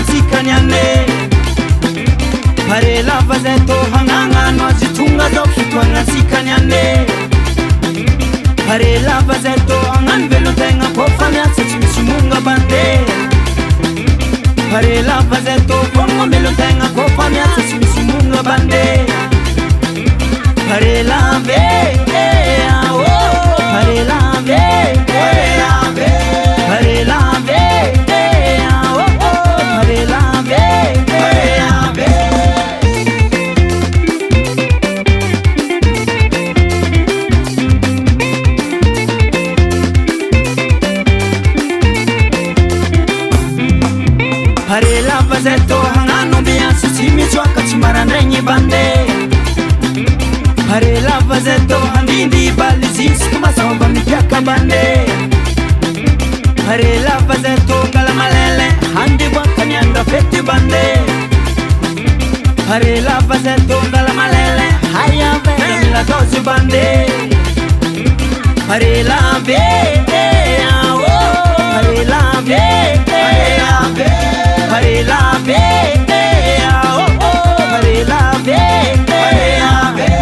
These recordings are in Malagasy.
sikanyane Parela vazeto hangangan mazitunga dopsutwana sikanyane Parela vazeto hangan velutenga pofanya sechimisumunga bande Parela vazeto pongo velutenga pofanya sechimisumunga bande Parela ve Parela ve Parela ve Parela ve Parela ve Parela ve Parela vazeto hangano biansu chimichwaka chimarandrenyi bande Parela vazeto handindi bali zisku masomba mipiaka bande Parela vazeto ngalamalele handi wakanyanda feti bande Parela vazeto ngalamalele haya vela mila dozi bande Parela ve Parela ve Parela ve Parela ve Parela ve Parela ve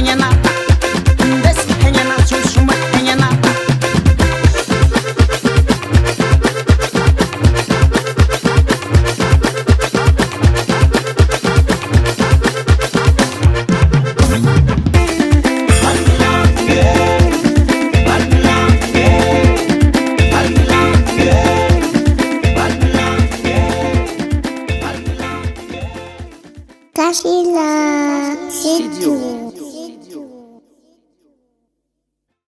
Hanging out,